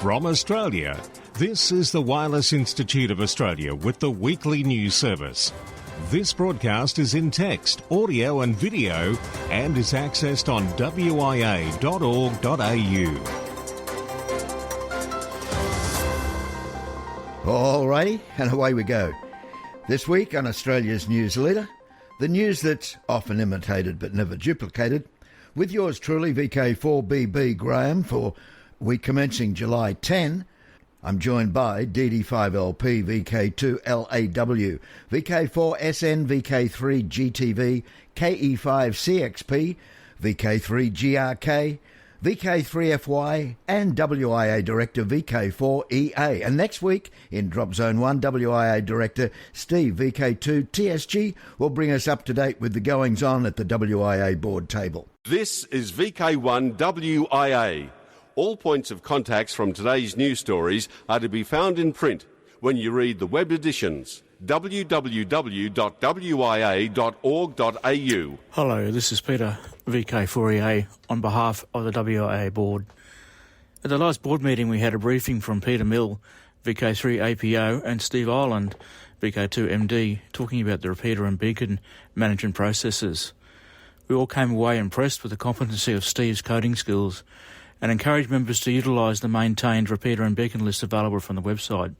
From Australia, this is the Wireless Institute of Australia with the weekly news service. This broadcast is in text, audio and video and is accessed on wia.org.au. Alrighty, and away we go. This week on Australia's News Leader, the news that's often imitated but never duplicated, with yours truly, VK4BB Graham, for week commencing July 10. I'm joined by DD5LP, VK2LAW, VK4SN, VK3GTV, KE5CXP, VK3GRK, VK3FY and WIA Director VK4EA. And next week, in Drop Zone 1, WIA Director Steve VK2TSG will bring us up to date with the goings-on at the WIA board table. This is VK1WIA. All points of contacts from today's news stories are to be found in print when you read the web editions. www.wia.org.au. Hello, this is Peter, VK4EA, on behalf of the WIA board. At the last board meeting we had a briefing from Peter Mill, VK3APO, and Steve Ireland, VK2MD, talking about the repeater and beacon management processes. We all came away impressed with the competency of Steve's coding skills and encouraged members to utilise the maintained repeater and beacon list available from the website.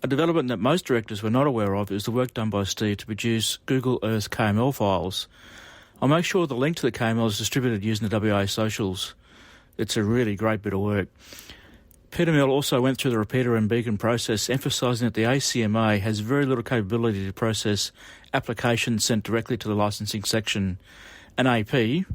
A development that most directors were not aware of is the work done by Steve to produce Google Earth KML files. I'll make sure the link to the KML is distributed using the WIA socials. It's a really great bit of work. Peter Mill also went through the repeater and beacon process, emphasising that the ACMA has very little capability to process applications sent directly to the licensing section. An AP,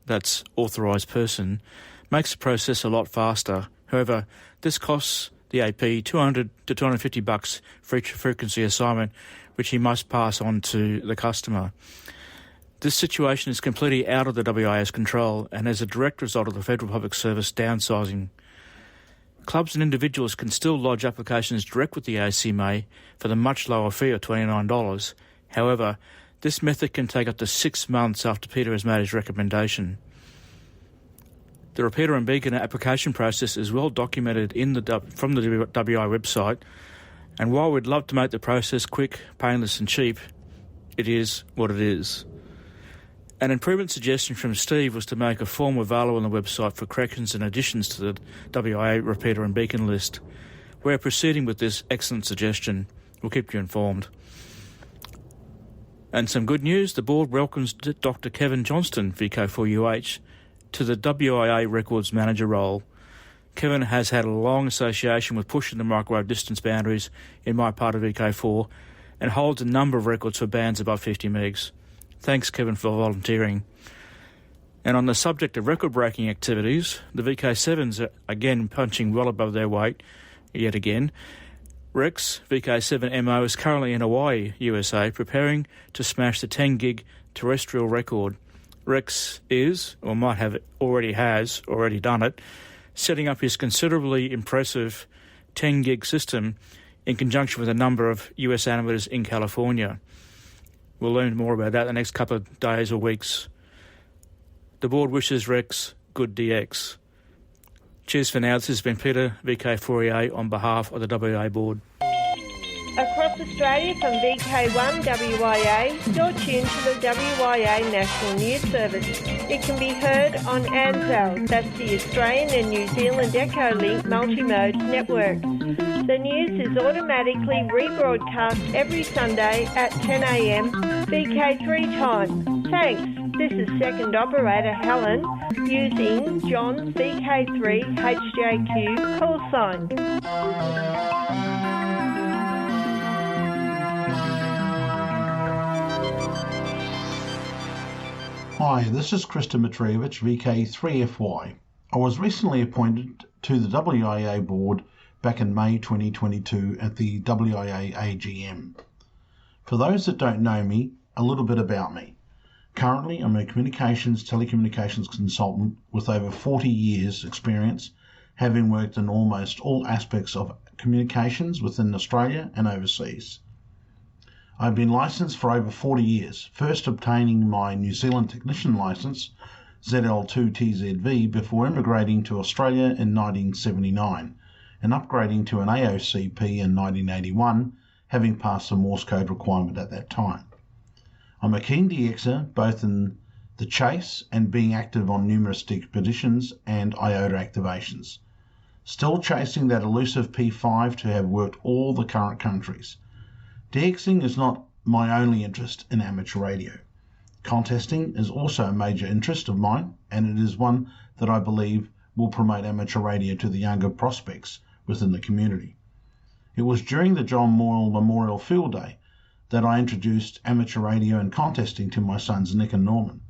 that's authorised person, makes the process a lot faster. However, this costs the AP $200 to $250 for each frequency assignment, which he must pass on to the customer. This situation is completely out of the WIA's control and as a direct result of the Federal Public Service downsizing. Clubs and individuals can still lodge applications direct with the ACMA for the much lower fee of $29. However, this method can take up to 6 months after Peter has made his recommendation. The repeater and beacon application process is well documented from the WI website, and while we'd love to make the process quick, painless and cheap, it is what it is. An improvement suggestion from Steve was to make a form available on the website for corrections and additions to the WIA repeater and beacon list. We're proceeding with this excellent suggestion. We'll keep you informed. And some good news, the board welcomes Dr. Kevin Johnston, VK4UH, to the WIA Records Manager role. Kevin has had a long association with pushing the microwave distance boundaries in my part of VK4 and holds a number of records for bands above 50 megs. Thanks, Kevin, for volunteering. And on the subject of record-breaking activities, the VK7s are again punching well above their weight, yet again. Rex, VK7MO, is currently in Hawaii, USA, preparing to smash the 10-gig terrestrial record. Rex is, or might have already done it, setting up his considerably impressive 10-gig system in conjunction with a number of US animators in California. We'll learn more about that the next couple of days or weeks. The board wishes Rex good DX. Cheers for now. This has been Peter, VK4EA, on behalf of the WIA board. Across Australia from VK1WIA, you're tuned to the WIA National News Service. It can be heard on ANZAL, that's the Australian and New Zealand Echolink multimode network. The news is automatically rebroadcast every Sunday at 10 a.m. VK3 time. Thanks. This is second operator Helen using John's VK3 HJQ call sign. Hi, this is Krista Mitrievich, VK3FY. I was recently appointed to the WIA board back in May 2022 at the WIA AGM. For those that don't know me, a little bit about me. Currently, I'm a telecommunications consultant with over 40 years experience, having worked in almost all aspects of communications within Australia and overseas. I've been licensed for over 40 years, first obtaining my New Zealand technician license ZL2TZV before immigrating to Australia in 1979 and upgrading to an AOCP in 1981, having passed the Morse code requirement at that time. I'm a keen DXer, both in the chase and being active on numerous expeditions and IOTA activations. Still chasing that elusive P5 to have worked all the current countries. DXing is not my only interest in amateur radio. Contesting is also a major interest of mine, and it is one that I believe will promote amateur radio to the younger prospects within the community. It was during the John Moyle Memorial Field Day that I introduced amateur radio and contesting to my sons Nick and Norman.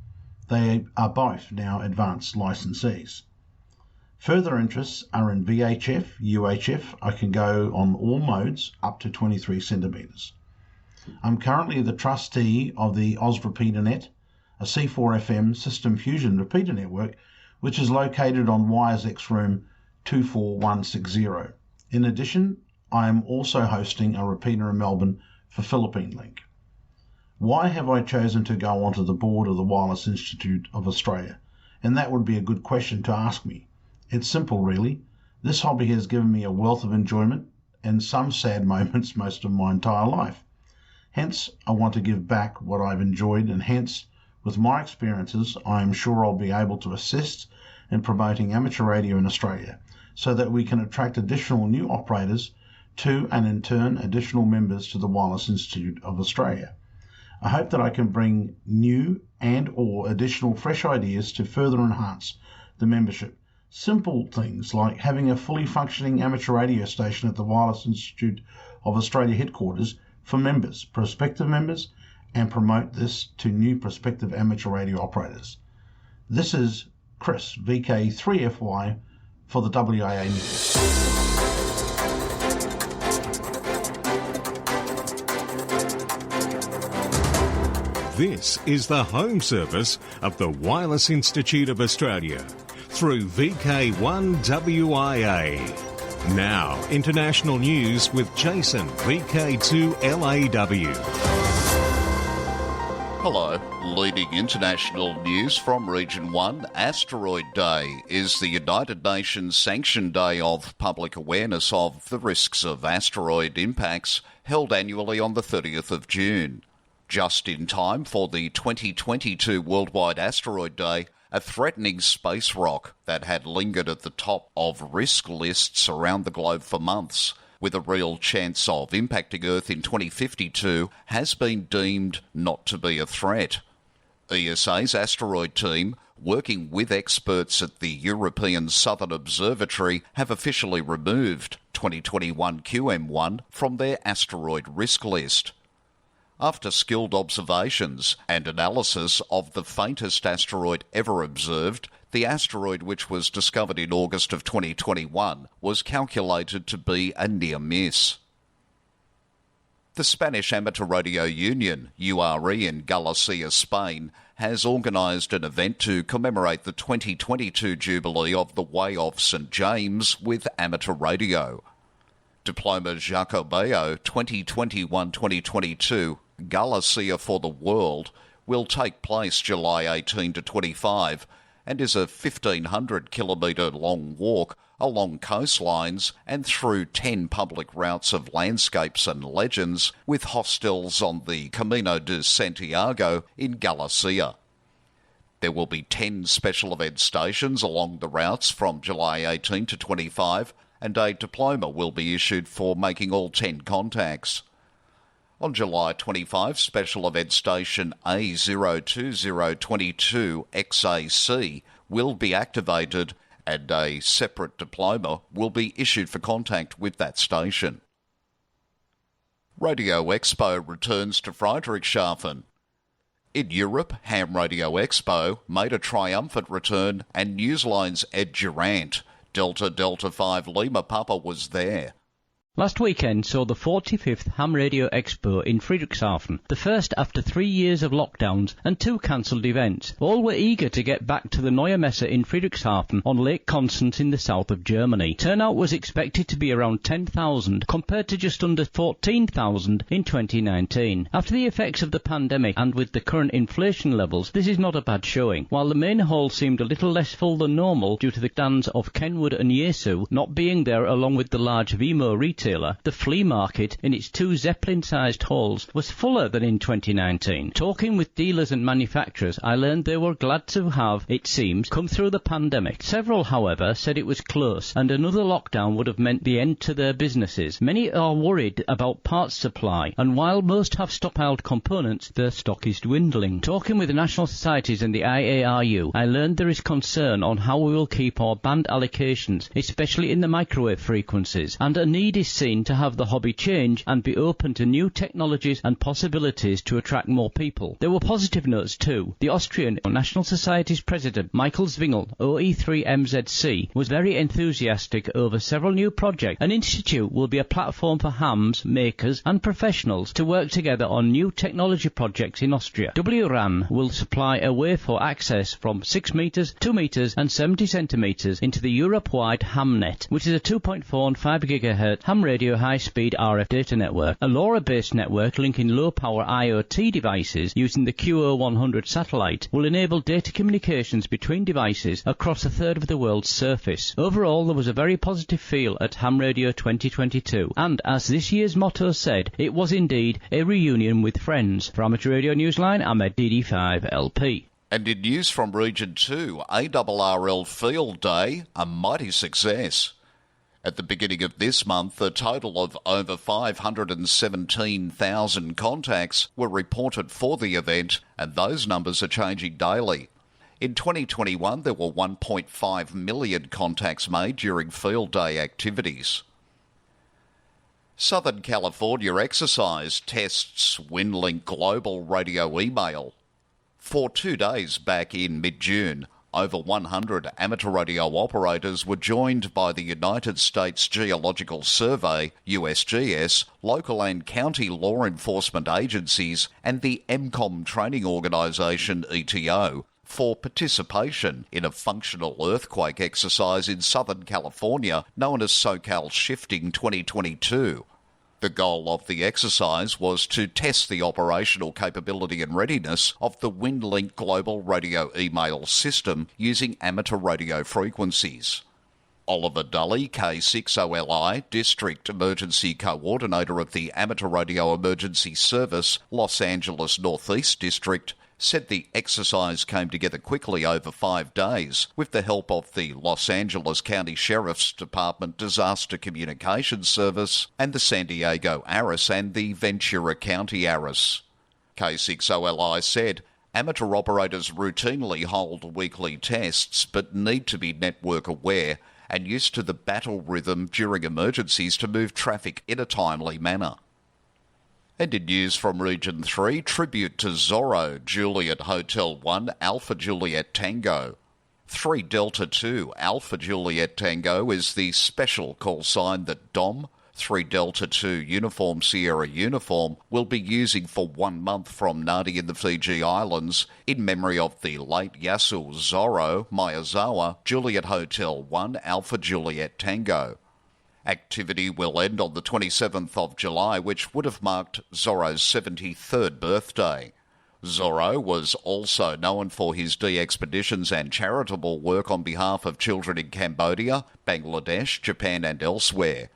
They are both now advanced licensees. Further interests are in VHF, UHF. I can go on all modes up to 23 centimeters. I'm currently the trustee of the Oz Repeater Net, a C4FM system fusion repeater network, which is located on WIA's X Room 24160. In addition, I am also hosting a repeater in Melbourne for Philippine Link. Why have I chosen to go onto the board of the Wireless Institute of Australia? And that would be a good question to ask me. It's simple, really. This hobby has given me a wealth of enjoyment and some sad moments most of my entire life. Hence, I want to give back what I've enjoyed, and hence, with my experiences, I am sure I'll be able to assist in promoting amateur radio in Australia so that we can attract additional new operators to, and in turn, additional members to the Wireless Institute of Australia. I hope that I can bring new and or additional fresh ideas to further enhance the membership. Simple things like having a fully functioning amateur radio station at the Wireless Institute of Australia headquarters for members, prospective members, and promote this to new prospective amateur radio operators. This is Chris, VK3FY, for the WIA News. This is the home service of the Wireless Institute of Australia through VK1WIA. Now, international news with Jason, VK2LAW. Hello. Leading international news from Region 1, Asteroid Day is the United Nations sanctioned day of public awareness of the risks of asteroid impacts, held annually on the 30th of June. Just in time for the 2022 Worldwide Asteroid Day, a threatening space rock that had lingered at the top of risk lists around the globe for months, with a real chance of impacting Earth in 2052, has been deemed not to be a threat. ESA's asteroid team, working with experts at the European Southern Observatory, have officially removed 2021 QM1 from their asteroid risk list. After skilled observations and analysis of the faintest asteroid ever observed, the asteroid, which was discovered in August of 2021, was calculated to be a near miss. The Spanish Amateur Radio Union, URE, in Galicia, Spain, has organised an event to commemorate the 2022 jubilee of the Way of St James with amateur radio. Diploma Jacobeo 2021-2022, Galicia for the World, will take place July 18 to 25 and is a 1,500-kilometre long walk along coastlines and through 10 public routes of landscapes and legends, with hostels on the Camino de Santiago in Galicia. There will be 10 special event stations along the routes from July 18 to 25, and a diploma will be issued for making all 10 contacts. On July 25, Special Event Station A02022XAC will be activated and a separate diploma will be issued for contact with that station. Radio Expo returns to Friedrichshafen. In Europe, Ham Radio Expo made a triumphant return and Newsline's Ed Durant, Delta 5 Lima Papa, was there. Last weekend saw the 45th Ham Radio Expo in Friedrichshafen, the first after 3 years of lockdowns and 2 cancelled events. All were eager to get back to the Neue Messe in Friedrichshafen on Lake Constance in the south of Germany. Turnout was expected to be around 10,000 compared to just under 14,000 in 2019. After the effects of the pandemic and with the current inflation levels, this is not a bad showing. While the main hall seemed a little less full than normal due to the stands of Kenwood and Yesu not being there along with the large Vimo retailer, the flea market in its 2 Zeppelin-sized halls was fuller than in 2019. Talking with dealers and manufacturers, I learned they were glad to have, it seems, come through the pandemic. Several, however, said it was close and another lockdown would have meant the end to their businesses. Many are worried about parts supply, and while most have stockpiled components, their stock is dwindling. Talking with the national societies and the IARU, I learned there is concern on how we will keep our band allocations, especially in the microwave frequencies, and a need is seen to have the hobby change and be open to new technologies and possibilities to attract more people. There were positive notes too. The Austrian National Society's president, Michael Zwingel, OE3MZC, was very enthusiastic over several new projects. An institute will be a platform for hams, makers and professionals to work together on new technology projects in Austria. WRAN will supply a way for access from 6 metres, 2 metres and 70 centimetres into the Europe-wide HamNet, which is a 2.4 and 5 GHz ham radio high-speed RF data network, a LoRa-based network linking low-power IoT devices using the QO100 satellite will enable data communications between devices across a third of the world's surface. Overall, there was a very positive feel at Ham Radio 2022, and as this year's motto said, it was indeed a reunion with friends. For Amateur Radio Newsline, I'm at DD5LP. And in news from Region 2, ARRL Field Day, a mighty success. At the beginning of this month, a total of over 517,000 contacts were reported for the event, and those numbers are changing daily. In 2021, there were 1.5 million contacts made during field day activities. Southern California exercise tests WinLink Global Radio Email. For 2 days back in mid-June, over 100 amateur radio operators were joined by the United States Geological Survey, USGS, local and county law enforcement agencies, and the EMCOM training organisation, ETO, for participation in a functional earthquake exercise in Southern California known as SoCal Shifting 2022. The goal of the exercise was to test the operational capability and readiness of the WinLink Global Radio Email system using amateur radio frequencies. Oliver Dully, K6OLI, District Emergency Coordinator of the Amateur Radio Emergency Service, Los Angeles Northeast District, said the exercise came together quickly over 5 days with the help of the Los Angeles County Sheriff's Department Disaster Communications Service and the San Diego ARIS and the Ventura County ARIS. K6OLI said, amateur operators routinely hold weekly tests but need to be network aware and used to the battle rhythm during emergencies to move traffic in a timely manner. And in news from Region 3, tribute to Zorro, Juliet Hotel 1, Alpha Juliet Tango. 3 Delta 2, Alpha Juliet Tango is the special call sign that Dom, 3 Delta 2 Uniform Sierra Uniform, will be using for 1 month from Nadi in the Fiji Islands in memory of the late Yasu Zorro Miyazawa, Juliet Hotel 1, Alpha Juliet Tango. Activity will end on the 27th of July, which would have marked Zorro's 73rd birthday. Zorro was also known for his de-expeditions and charitable work on behalf of children in Cambodia, Bangladesh, Japan and elsewhere.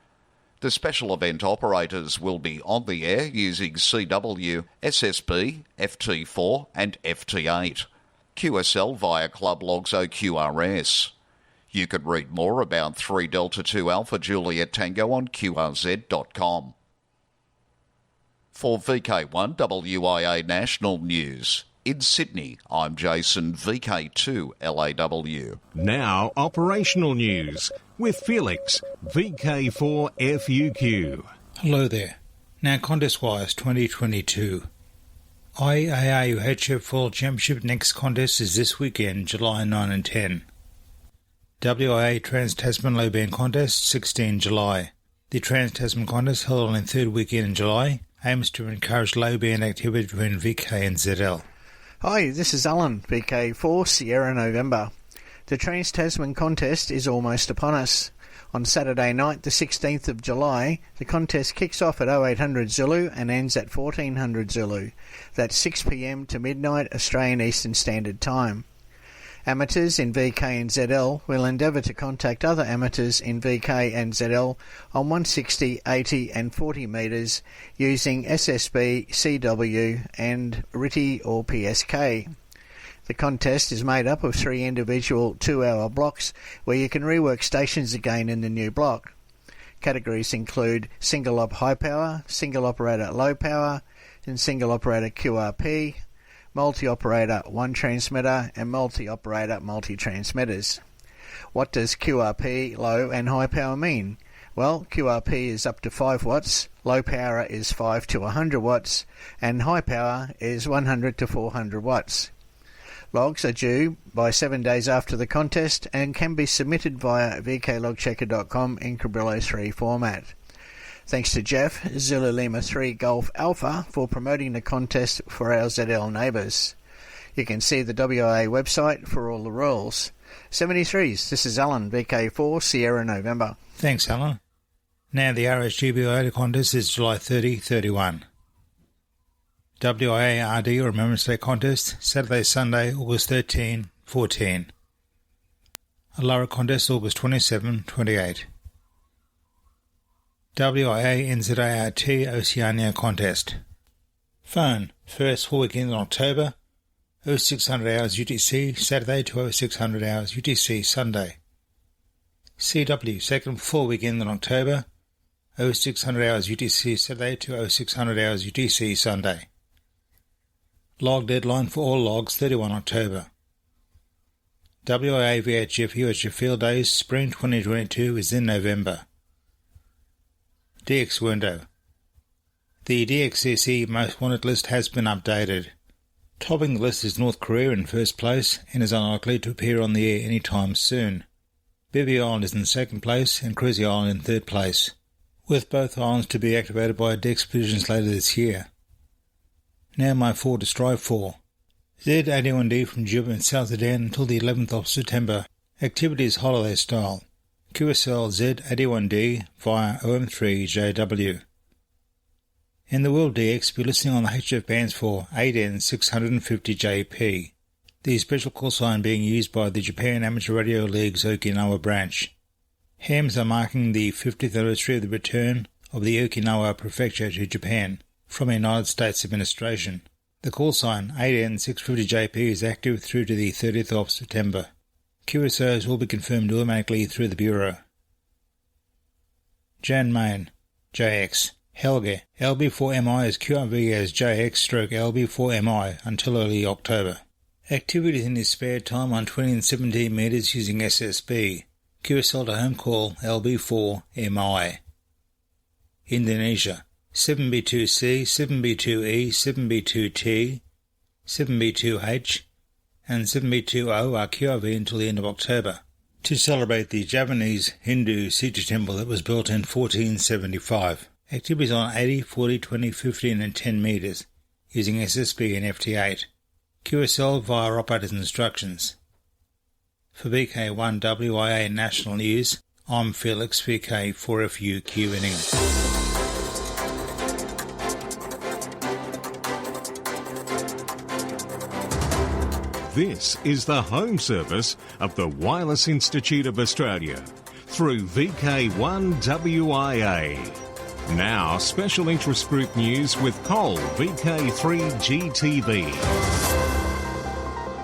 The special event operators will be on the air using CW, SSB, FT4 and FT8. QSL via Club Logs OQRS. You can read more about 3 Delta 2 Alpha Juliet Tango on QRZ.com. For VK1WIA National News, in Sydney, I'm Jason, VK2LAW. Now, operational news with Felix, VK4FUQ. Hello there. Now, contest-wise, 2022. IAA HF World Championship next contest is this weekend, July 9 and 10. WIA Trans-Tasman Low Band Contest, 16 July. The Trans-Tasman contest, held on the third weekend in July, aims to encourage low band activity between VK and ZL. Hi, this is Alan, VK4 Sierra November. The Trans-Tasman contest is almost upon us. On Saturday night, the 16th of July, the contest kicks off at 0800 Zulu and ends at 1400 Zulu. That's 6 p.m. to midnight Australian Eastern Standard Time. Amateurs in VK and ZL will endeavour to contact other amateurs in VK and ZL on 160, 80 and 40 metres using SSB, CW and RITI or PSK. The contest is made up of 3 individual 2-hour blocks where you can rework stations again in the new block. Categories include single op high power, single operator low power, and single operator QRP, multi-operator one transmitter, and multi-operator multi-transmitters. What does QRP, low and high power mean? Well, QRP is up to 5 watts, low power is 5 to 100 watts, and high power is 100 to 400 watts. Logs are due by 7 days after the contest and can be submitted via vklogchecker.com in Cabrillo 3 format. Thanks to Jeff, Zulu Lima 3 Golf Alpha, for promoting the contest for our ZL neighbours. You can see the WIA website for all the rules. 73s, this is Alan, VK4 Sierra November. Thanks, Alan. Now the RSGBIA contest is July 30-31. WIA RD or Remembrance Day contest, Saturday, Sunday, August 13-14. Alara contest, August 27-28. WIA NZART Oceania contest. Phone, first 4 weekend in October, 0600 hours UTC, Saturday to 0600 hours UTC, Sunday. CW, second 4 weekend in October, 0600 hours UTC, Saturday to 0600 hours UTC, Sunday. Log deadline for all logs 31 October. WIA VHF UHF Field Days Spring 2022 is in November. DX window. The DXCC Most Wanted list has been updated. Topping the list is North Korea in first place and is unlikely to appear on the air anytime soon. Bibby Island is in second place and Cruzy Island in third place, with both islands to be activated by DEX provisions later this year. Now my 4 to strive for. Z81D from Juba in South Sudan until the 11th of September. Activity is holiday style. QSL Z81D via OM3JW. In the World DX, be listening on the HF bands for 8N650JP, the special call sign being used by the Japan Amateur Radio League's Okinawa branch. Hams are marking the 50th anniversary of the return of the Okinawa Prefecture to Japan from a United States administration. The call sign 8N650JP is active through to the 30th of September. QSOs will be confirmed automatically through the Bureau. Jan Main, JX. Helge, LB4MI is QRV as JX/LB4MI until early October. Activities in his spare time on 20 and 17 metres using SSB. QSL to home call LB4MI. Indonesia. 7B2C, 7B2E, 7B2T, 7B2H, and 7B2O are QRV until the end of October, to celebrate the Javanese Hindu Sita temple that was built in 1475. Activities on 80, 40, 20, 15 and 10 metres, using SSB and FT8. QSL via operator's instructions. For VK1WIA National News, I'm Felix, VK4FUQ in England. This is the home service of the Wireless Institute of Australia through VK1WIA. Now, special interest group news with Cole, VK3GTV.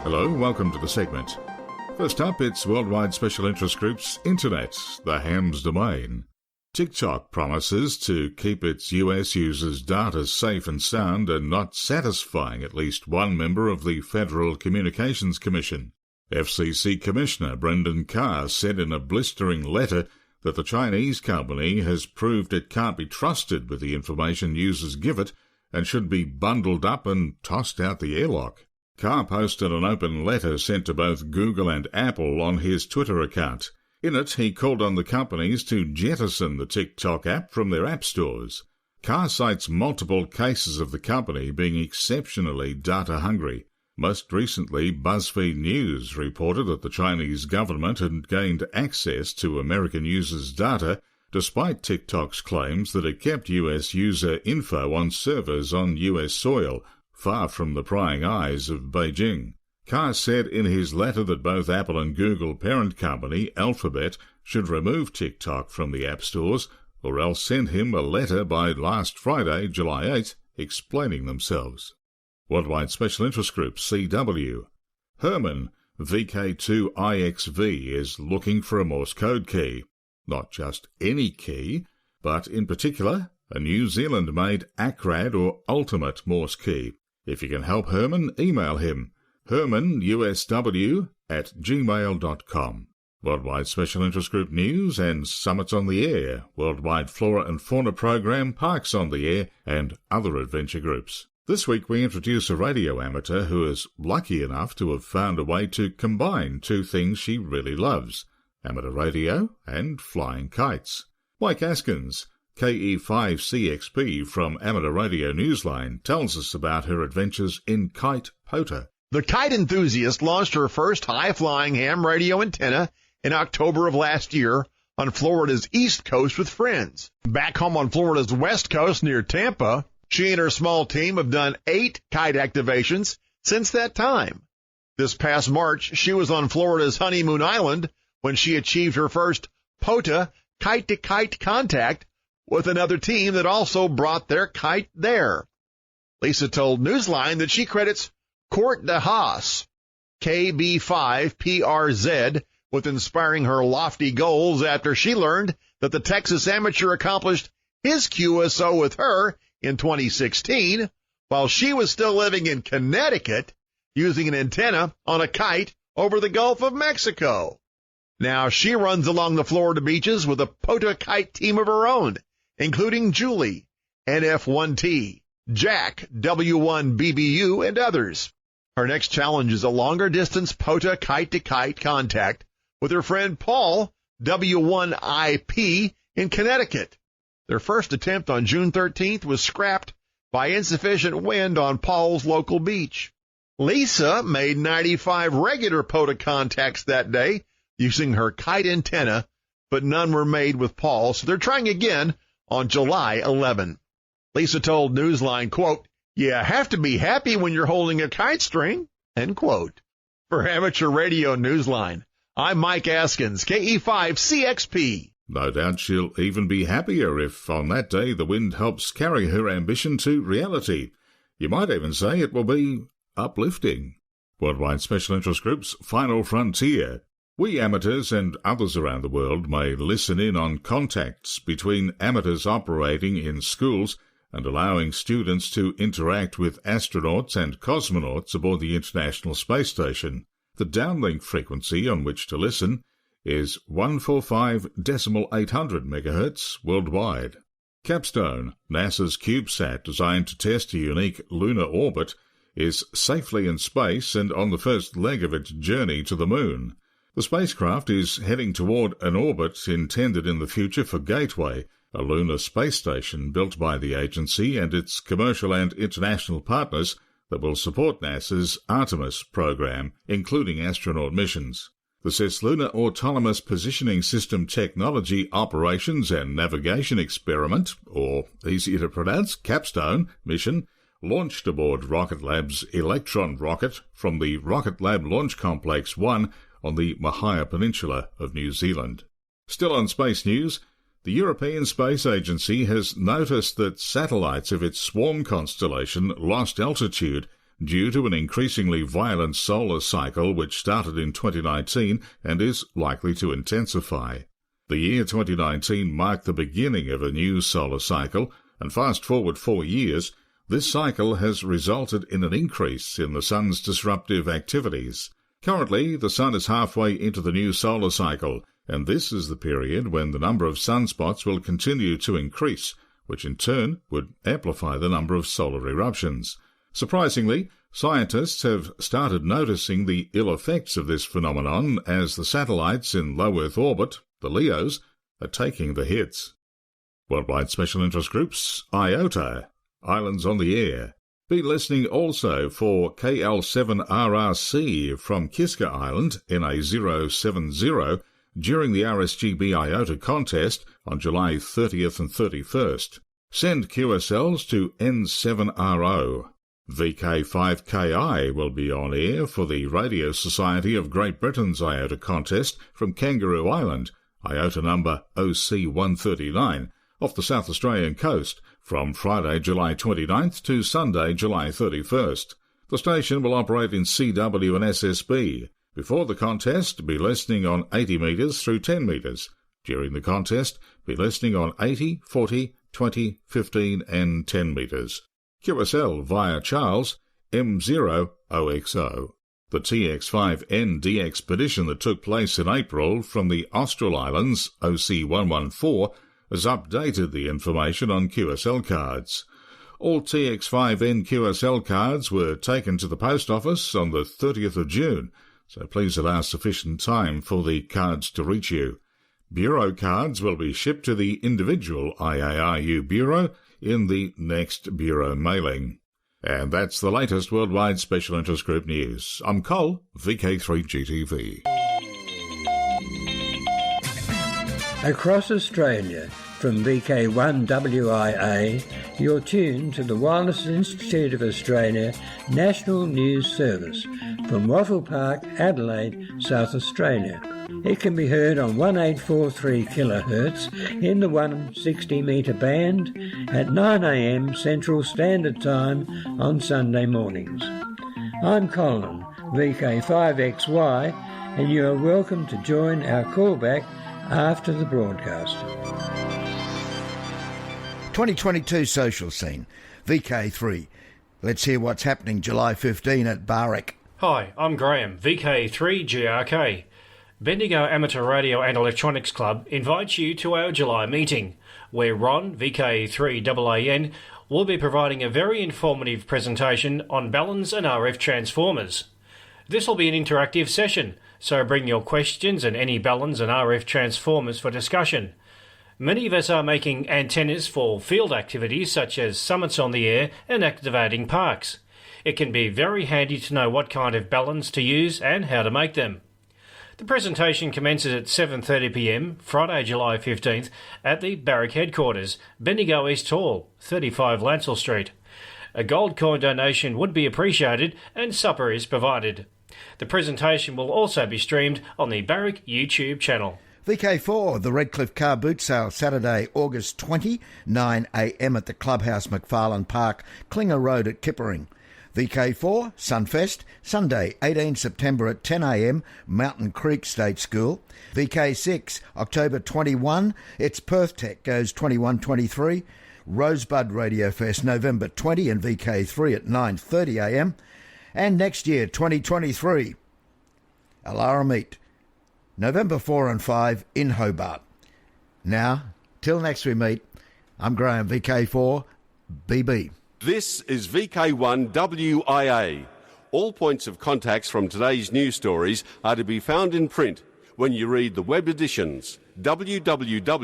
Hello, welcome to the segment. First up, it's Worldwide Special Interest Group's Internet, the HAMS domain. TikTok promises to keep its US users' data safe and sound and not satisfying at least one member of the Federal Communications Commission. FCC Commissioner Brendan Carr said in a blistering letter that the Chinese company has proved it can't be trusted with the information users give it and should be bundled up and tossed out the airlock. Carr posted an open letter sent to both Google and Apple on his Twitter account. In it, he called on the companies to jettison the TikTok app from their app stores. Carr cites multiple cases of the company being exceptionally data-hungry. Most recently, BuzzFeed News reported that the Chinese government had gained access to American users' data despite TikTok's claims that it kept US user info on servers on US soil, far from the prying eyes of Beijing. Carr said in his letter that both Apple and Google parent company, Alphabet, should remove TikTok from the app stores or else send him a letter by last Friday, July 8, explaining themselves. Worldwide Special Interest Group, CW. Herman, VK1WIA, is looking for a Morse code key. Not just any key, but in particular a New Zealand-made ACRAD or Ultimate Morse key. If you can help Herman, email him, hermanusw@gmail.com. Worldwide Special Interest Group News and Summits on the Air, Worldwide Flora and Fauna Program, Parks on the Air, and other adventure groups. This week we introduce a radio amateur who is lucky enough to have found a way to combine two things she really loves, amateur radio and flying kites. Mike Askins, KE5CXP from Amateur Radio Newsline, tells us about her adventures in kite POTA. The kite enthusiast launched her first high-flying ham radio antenna in October of last year on Florida's East Coast with friends. Back home on Florida's West Coast near Tampa, she and her small team have done 8 kite activations since that time. This past March, she was on Florida's Honeymoon Island when she achieved her first POTA kite-to-kite contact with another team that also brought their kite there. Lisa told Newsline that she credits Court de Haas, KB5PRZ, with inspiring her lofty goals after she learned that the Texas amateur accomplished his QSO with her in 2016 while she was still living in Connecticut using an antenna on a kite over the Gulf of Mexico. Now she runs along the Florida beaches with a POTA kite team of her own, including Julie, NF1T, Jack, W1BBU, and others. Her next challenge is a longer-distance POTA kite-to-kite contact with her friend Paul, W1IP, in Connecticut. Their first attempt on June 13th was scrapped by insufficient wind on Paul's local beach. Lisa made 95 regular POTA contacts that day using her kite antenna, but none were made with Paul, so they're trying again on July 11. Lisa told Newsline, quote, "You have to be happy when you're holding a kite string," end quote. For Amateur Radio Newsline, I'm Mike Askins, KE5CXP. No doubt she'll even be happier if on that day the wind helps carry her ambition to reality. You might even say it will be uplifting. Worldwide Special Interest Group's Final Frontier. We amateurs and others around the world may listen in on contacts between amateurs operating in schools and allowing students to interact with astronauts and cosmonauts aboard the International Space Station. The downlink frequency on which to listen is 145.800 MHz worldwide. Capstone, NASA's CubeSat designed to test a unique lunar orbit, is safely in space and on the first leg of its journey to the Moon. The spacecraft is heading toward an orbit intended in the future for Gateway, a lunar space station built by the agency and its commercial and international partners that will support NASA's Artemis program, including astronaut missions. The Cislunar Autonomous Positioning System Technology Operations and Navigation Experiment, or easier to pronounce, Capstone, mission, launched aboard Rocket Lab's Electron rocket from the Rocket Lab Launch Complex 1 on the Mahia Peninsula of New Zealand. Still on space news, the European Space Agency has noticed that satellites of its Swarm constellation lost altitude due to an increasingly violent solar cycle which started in 2019 and is likely to intensify. The year 2019 marked the beginning of a new solar cycle, and fast forward 4 years, this cycle has resulted in an increase in the Sun's disruptive activities. Currently, the Sun is halfway into the new solar cycle, and this is the period when the number of sunspots will continue to increase, which in turn would amplify the number of solar eruptions. Surprisingly, scientists have started noticing the ill effects of this phenomenon as the satellites in low Earth orbit, the LEOs, are taking the hits. Worldwide Special Interest Groups, IOTA, Islands on the Air. Be listening also for KL7RRC from Kiska Island, NA070, during the RSGB IOTA contest on July 30th and 31st. Send QSLs to N7RO. VK5KI will be on air for the Radio Society of Great Britain's IOTA contest from Kangaroo Island, IOTA number OC139, off the South Australian coast, from Friday, July 29th to Sunday, July 31st. The station will operate in CW and SSB. Before the contest, be listening on 80 metres through 10 metres. During the contest, be listening on 80, 40, 20, 15 and 10 metres. QSL via Charles, M0OXO. The TX5ND expedition that took place in April from the Austral Islands, OC114, has updated the information on QSL cards. All TX5N QSL cards were taken to the post office on the 30th of June, so please allow sufficient time for the cards to reach you. Bureau cards will be shipped to the individual IARU Bureau in the next Bureau mailing. And that's the latest Worldwide Special Interest Group news. I'm Cole, VK3GTV. Across Australia, from VK1WIA, you're tuned to the Wireless Institute of Australia National News Service from Waffle Park, Adelaide, South Australia. It can be heard on 1843 kHz in the 160 metre band at 9 a.m. Central Standard Time on Sunday mornings. I'm Colin, VK5XY, and you are welcome to join our callback after the broadcast. 2022 social scene, VK3. Let's hear what's happening July 15 at Barrick. Hi, I'm Graham, VK3GRK. Bendigo Amateur Radio and Electronics Club invites you to our July meeting, where Ron, VK3WAN, will be providing a very informative presentation on balance and RF transformers. This will be an interactive session, so bring your questions and any balance and RF transformers for discussion. Many of us are making antennas for field activities such as summits on the air and activating parks. It can be very handy to know what kind of balance to use and how to make them. The presentation commences at 7:30 p.m, Friday, July 15th, at the Barrick Headquarters, Bendigo East Hall, 35 Lancel Street. A gold coin donation would be appreciated and supper is provided. The presentation will also be streamed on the Barrick YouTube channel. VK4, the Redcliffe Car Boot Sale, Saturday, August 20, 9 a.m. at the Clubhouse McFarlane Park, Klinger Road at Kippering. VK4, Sunfest, Sunday, 18 September at 10 a.m, Mountain Creek State School. VK6, October 21, it's Perth Tech goes 21-23. Rosebud Radio Fest, November 20 and VK3 at 9:30 a.m. And next year, 2023, Alara Meet, November 4 and 5 in Hobart. Now, till next we meet, I'm Graham, VK4 BB. This is VK1WIA. All points of contacts from today's news stories are to be found in print when you read the web editions. www.wia.org.au.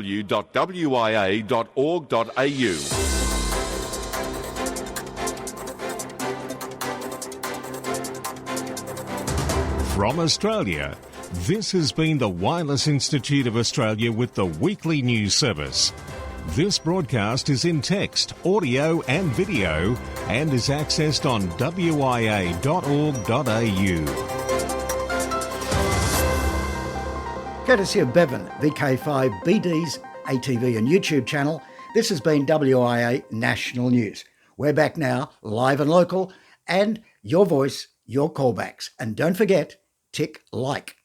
From Australia, this has been the Wireless Institute of Australia with the weekly news service. This broadcast is in text, audio and video and is accessed on wia.org.au. Courtesy of Bevan, VK5BD's ATV and YouTube channel, this has been WIA National News. We're back now, live and local, and your voice, your callbacks. And don't forget, tick like.